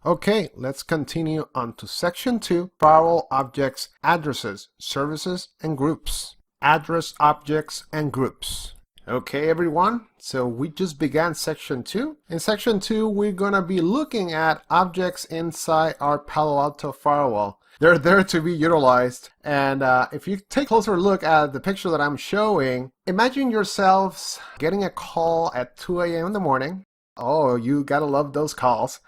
Okay, let's continue on to section 2, firewall objects, addresses, services, and groups. Address objects and groups. Okay, everyone, so we just began section 2. In section 2, we're going to be looking at objects inside our Palo Alto firewall. They're there to be utilized, and if you take a closer look at the picture that I'm showing, imagine yourselves getting a call at 2 a.m. in the morning. Oh, you gotta love those calls.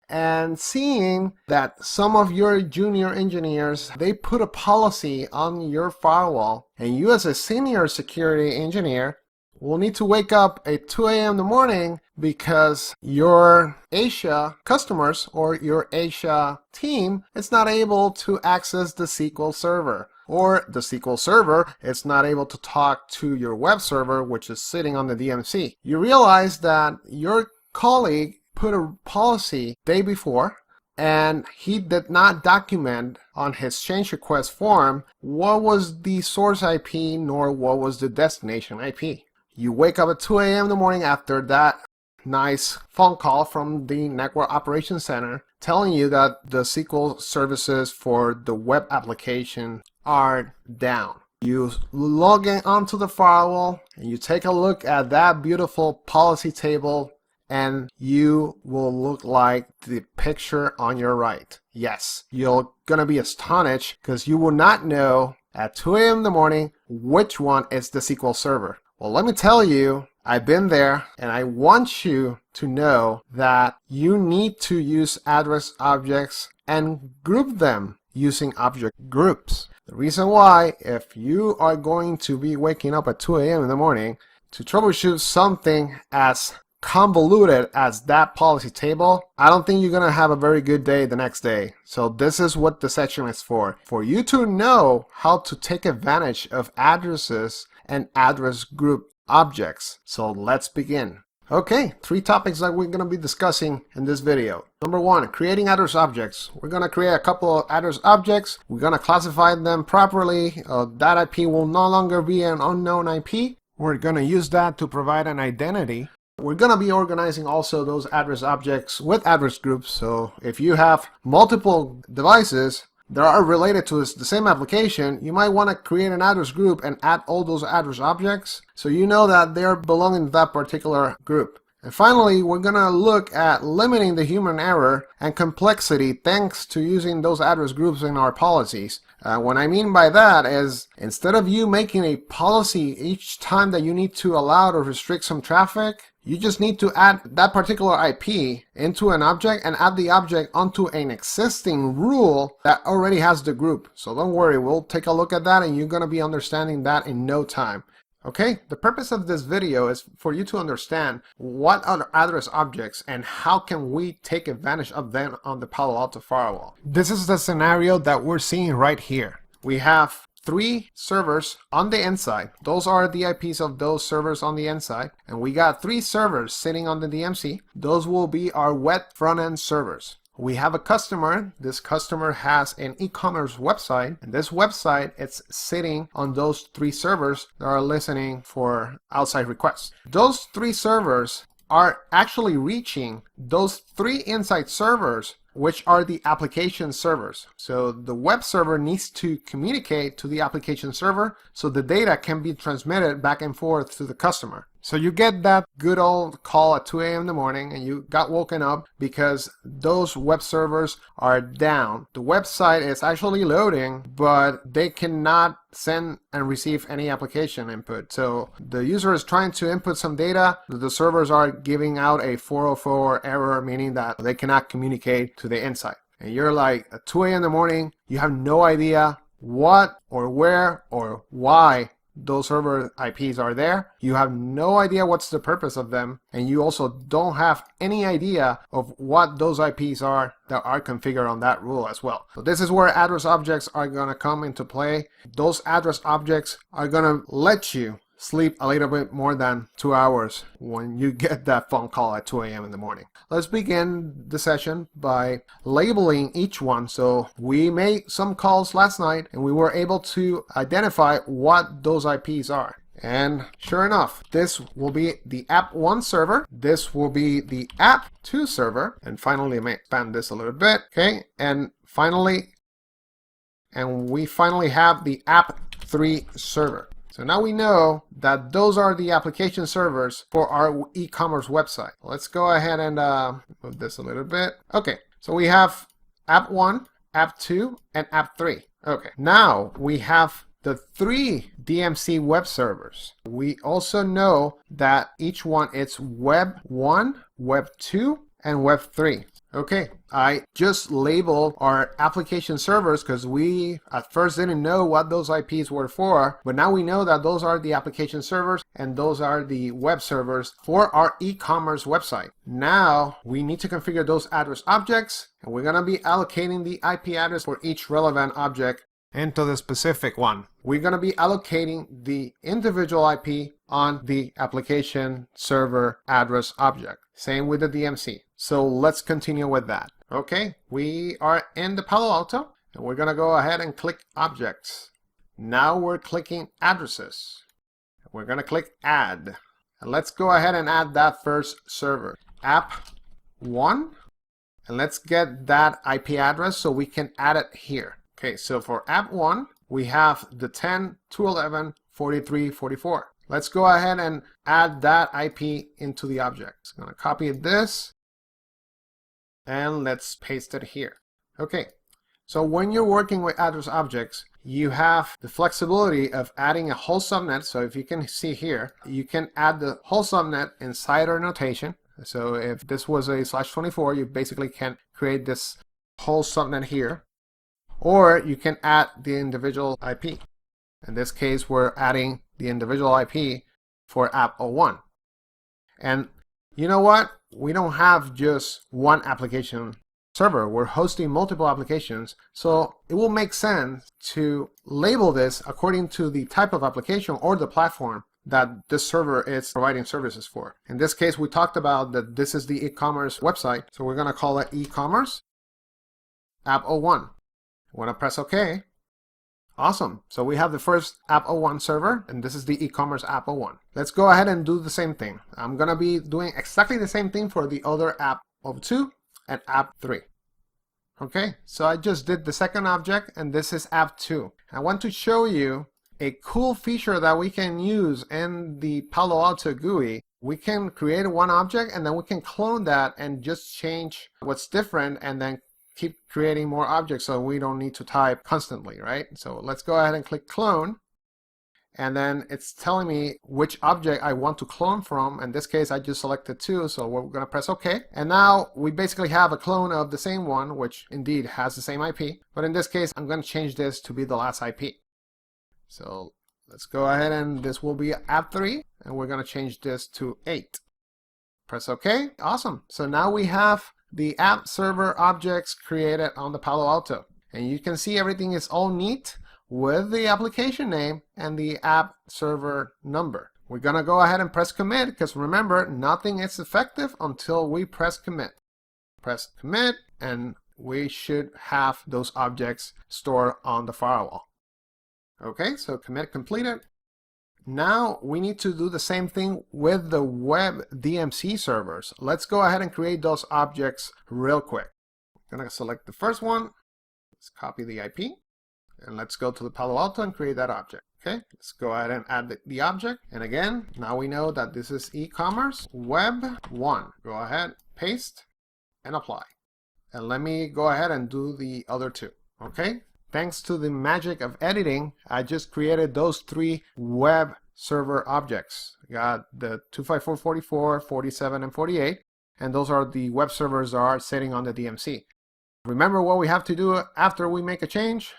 And seeing that some of your junior engineers, they put a policy on your firewall, and you as a senior security engineer will need to wake up at 2 a.m. in the morning because your Asia customers or your Asia team is not able to access the SQL server. Or the SQL server is not able to talk to your web server, which is sitting on the DMZ. You realize that your colleague put a policy day before and he did not document on his change request form what was the source IP nor what was the destination IP. You wake up at 2 a.m. in the morning after that nice phone call from the Network Operations Center telling you that the SQL services for the web application are down. You log in onto the firewall and you take a look at that beautiful policy table, and you will look like the picture on your right. Yes, you're gonna be astonished because you will not know at 2 a.m. in the morning which one is the SQL server. Well, let me tell you, I've been there, and I want you to know that you need to use address objects and group them using object groups. The reason why, if you are going to be waking up at 2 a.m. in the morning to troubleshoot something as convoluted as that policy table, I don't think you're gonna have a very good day the next day. So this is what the section is for you to know how to take advantage of addresses and address group objects. So let's begin. Okay, 3 topics that we're gonna be discussing in this video. Number 1, creating address objects. We're gonna create a couple of address objects. We're gonna classify them properly. That IP will no longer be an unknown IP. We're gonna use that to provide an identity. We're going to be organizing also those address objects with address groups. So if you have multiple devices that are related to the same application, you might want to create an address group and add all those address objects so you know that they're belonging to that particular group. And finally, we're going to look at limiting the human error and complexity thanks to using those address groups in our policies. What I mean by that is, instead of you making a policy each time that you need to allow or restrict some traffic, you just need to add that particular IP into an object and add the object onto an existing rule that already has the group. So don't worry, we'll take a look at that and you're going to be understanding that in no time. Okay, the purpose of this video is for you to understand what are address objects and how can we take advantage of them on the Palo Alto firewall. This is the scenario that we're seeing right here. We have 3 servers on the inside. Those are the IPs of those servers on the inside. And we got 3 servers sitting on the DMZ. Those will be our web front-end servers. We have a customer. This customer has an e-commerce website, and this website is sitting on those 3 servers that are listening for outside requests. Those 3 servers are actually reaching those 3 inside servers, which are the application servers. So the web server needs to communicate to the application server so the data can be transmitted back and forth to the customer. So you get that good old call at 2 a.m. in the morning and you got woken up because those web servers are down. The website is actually loading, but they cannot send and receive any application input. So the user is trying to input some data. The servers are giving out a 404 error, meaning that they cannot communicate to the inside. And you're like at 2 a.m. in the morning, you have no idea what or where or why those server IPs are there. You have no idea what's the purpose of them, and you also don't have any idea of what those IPs are that are configured on that rule as well. So this is where address objects are going to come into play. Those address objects are going to let you sleep a little bit more than 2 hours when you get that phone call at 2 a.m. in the morning. Let's begin the session by labeling each one. So we made some calls last night and we were able to identify what those IPs are. And sure enough, this will be the app1 server. This will be the app2 server. And finally, I may expand this a little bit. Okay. And we finally have the app3 server. So now we know that those are the application servers for our e-commerce website. Let's go ahead and move this a little bit. Okay, so we have app1, app2, and app3. Okay, now we have the 3 DMC web servers. We also know that each one is web 1, web 2, and web 3. Okay, I just labeled our application servers because we at first didn't know what those IPs were for, but now we know that those are the application servers and those are the web servers for our e-commerce website. Now we need to configure those address objects, and we're going to be allocating the IP address for each relevant object into the specific one. We're going to be allocating the individual IP on the application server address object. Same with the DMC. So let's continue with that. Okay, we are in the Palo Alto and we're going to go ahead and click objects. Now we're clicking addresses. We're going to click add. And let's go ahead and add that first server, app1. And let's get that IP address so we can add it here. Okay, so for app1, we have the 10, 211, 43, 44. Let's go ahead and add that IP into the object. I'm going to copy this and let's paste it here. Okay, so when you're working with address objects, you have the flexibility of adding a whole subnet. So if you can see here, you can add the whole subnet inside our notation. So if this was a /24, you basically can create this whole subnet here. Or you can add the individual IP. In this case, we're adding the individual IP for app01. And you know what? We don't have just one application server. We're hosting multiple applications. So it will make sense to label this according to the type of application or the platform that this server is providing services for. In this case, we talked about that this is the e-commerce website. So we're going to call it e-commerce app01. When I press OK, awesome. So we have the first app01 server, and this is the e-commerce app01. Let's go ahead and do the same thing. I'm going to be doing exactly the same thing for the other app02 and app3. Okay, so I just did the second object, and this is app2. I want to show you a cool feature that we can use in the Palo Alto GUI. We can create one object, and then we can clone that and just change what's different, and then keep creating more objects so we don't need to type constantly, right? So let's go ahead and click clone. And then it's telling me which object I want to clone from. In this case, I just selected 2, so we're going to press OK. And now we basically have a clone of the same one, which indeed has the same IP. But in this case, I'm going to change this to be the last IP. So let's go ahead and this will be app3. And we're going to change this to 8. Press OK. Awesome. So now we have the app server objects created on the Palo Alto. And you can see everything is all neat with the application name and the app server number. We're going to go ahead and press commit because remember, nothing is effective until we press commit. Press commit and we should have those objects stored on the firewall. Okay, so commit completed. Now we need to do the same thing with the web DMC servers. Let's go ahead and create those objects real quick. I'm going to select the first one. Let's copy the IP. And let's go to the Palo Alto and create that object. Okay, let's go ahead and add the object. And again, now we know that this is e-commerce web 1. Go ahead, paste, and apply. And let me go ahead and do the other 2. Okay. Thanks to the magic of editing, I just created those 3 web server objects. I got the 254, 47, and 48, and those are the web servers that are sitting on the DMC. Remember what we have to do after we make a change?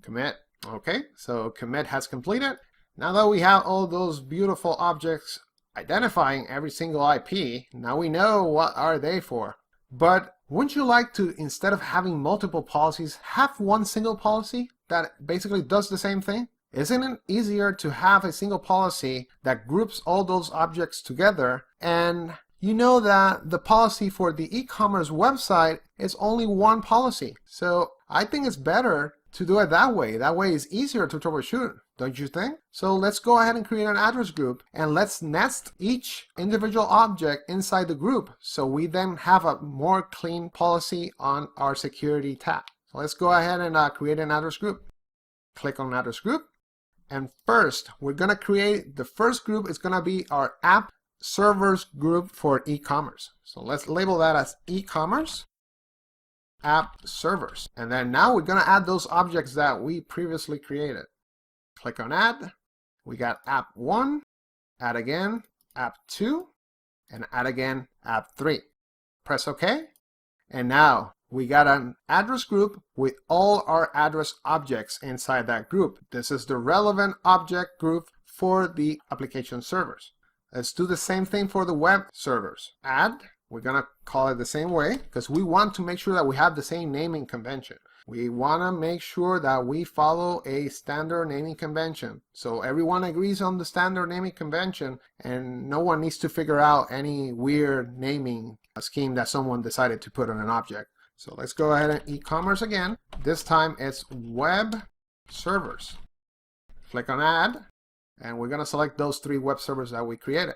Commit. Okay, so commit has completed. Now that we have all those beautiful objects identifying every single IP, now we know what are they for. But wouldn't you like to, instead of having multiple policies, have one single policy that basically does the same thing? Isn't it easier to have a single policy that groups all those objects together, and you know that the policy for the e-commerce website is only one policy? So I think it's better to do it that way. That way it's easier to troubleshoot. don't you think? So let's go ahead and create an address group, and let's nest each individual object inside the group so we then have a more clean policy on our security tab. So let's go ahead and create an address group. Click on address group, and first we're going to create the first group. Is going to be our app servers group for e-commerce. So let's label that as e-commerce app servers. And then now we're going to add those objects that we previously created. Click on add. We got app 1, add again app 2, and add again app 3. Press OK. And now we got an address group with all our address objects inside that group. This is the relevant object group for the application servers. Let's do the same thing for the web servers. Add. We're going to call it the same way because we want to make sure that we have the same naming convention. We want to make sure that we follow a standard naming convention. So everyone agrees on the standard naming convention and no one needs to figure out any weird naming scheme that someone decided to put on an object. So let's go ahead and e-commerce again. This time it's web servers. Click on add, and we're going to select those 3 web servers that we created.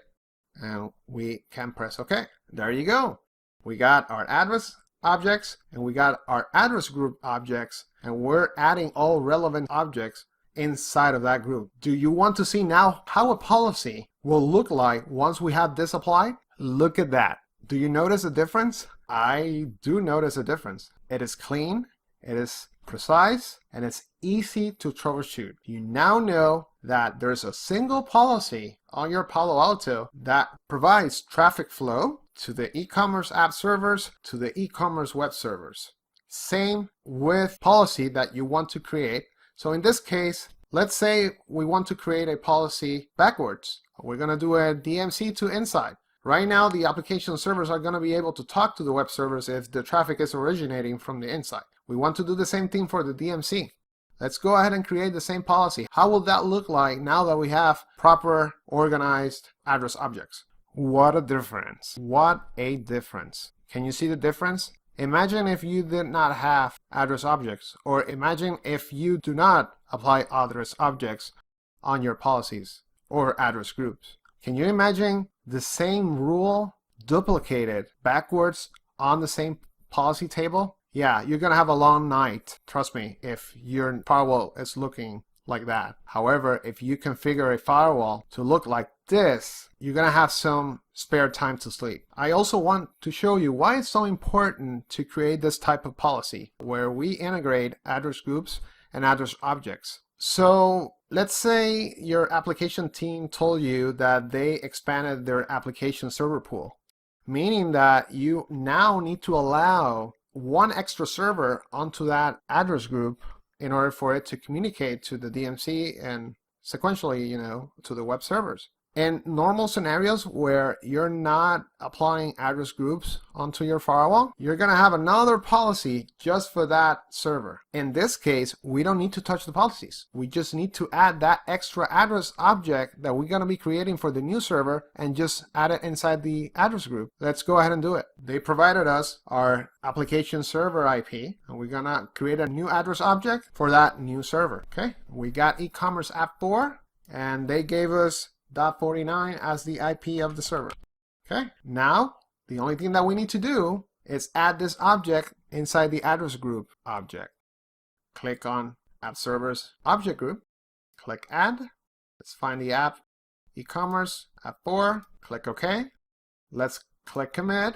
And we can press OK. There you go. We got our address objects and we got our address group objects, and we're adding all relevant objects inside of that group. Do you want to see now how a policy will look like once we have this applied? Look at that. Do you notice a difference? I do notice a difference. It is clean, it is precise, and it's easy to troubleshoot. You now know that there's a single policy on your Palo Alto that provides traffic flow to the e-commerce app servers, to the e-commerce web servers. Same with policy that you want to create. So in this case, let's say we want to create a policy backwards. We're going to do a DMC to inside. Right now, the application servers are going to be able to talk to the web servers if the traffic is originating from the inside. We want to do the same thing for the DMC. Let's go ahead and create the same policy. How will that look like now that we have proper organized address objects? What a difference. What a difference. Can you see the difference? Imagine if you did not have address objects, or imagine if you do not apply address objects on your policies or address groups. Can you imagine the same rule duplicated backwards on the same policy table? Yeah, you're going to have a long night, trust me, if your firewall is looking like that. However, if you configure a firewall to look like this, you're going to have some spare time to sleep. I also want to show you why it's so important to create this type of policy where we integrate address groups and address objects. So let's say your application team told you that they expanded their application server pool, meaning that you now need to allow one extra server onto that address group in order for it to communicate to the DMC and sequentially, to the web servers. In normal scenarios where you're not applying address groups onto your firewall, you're going to have another policy just for that server. In this case, we don't need to touch the policies. We just need to add that extra address object that we're going to be creating for the new server and just add it inside the address group. Let's go ahead and do it. They provided us our application server IP, and we're going to create a new address object for that new server. Okay, we got e-commerce app 4, and they gave us .49 as the IP of the server. Okay, now the only thing that we need to do is add this object inside the address group object. Click on app servers object group, click add. Let's find the app e-commerce app 4, click OK. Let's click commit.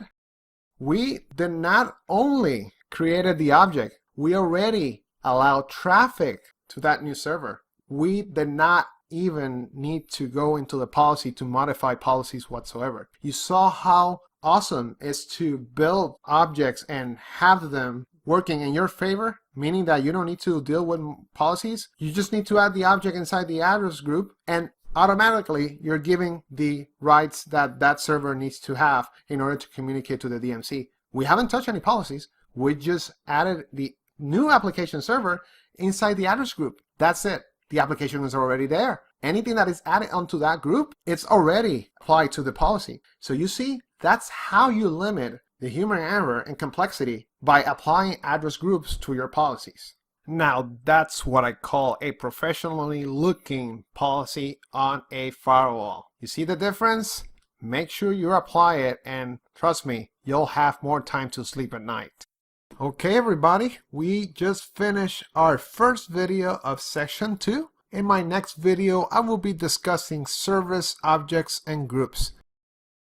We did not only created the object, we already allowed traffic to that new server. We did not even need to go into the policy to modify policies whatsoever. You saw how awesome it is to build objects and have them working in your favor, meaning that you don't need to deal with policies. You just need to add the object inside the address group, and automatically you're giving the rights that that server needs to have in order to communicate to the DMC. We haven't touched any policies. We just added the new application server inside the address group. That's it. The application is already there. Anything that is added onto that group, it's already applied to the policy. So you see, that's how you limit the human error and complexity by applying address groups to your policies. Now that's what I call a professionally looking policy on a firewall. You see the difference? Make sure you apply it, and trust me, you'll have more time to sleep at night. Okay everybody, we just finished our first video of section 2. In my next video, I will be discussing service, objects, and groups.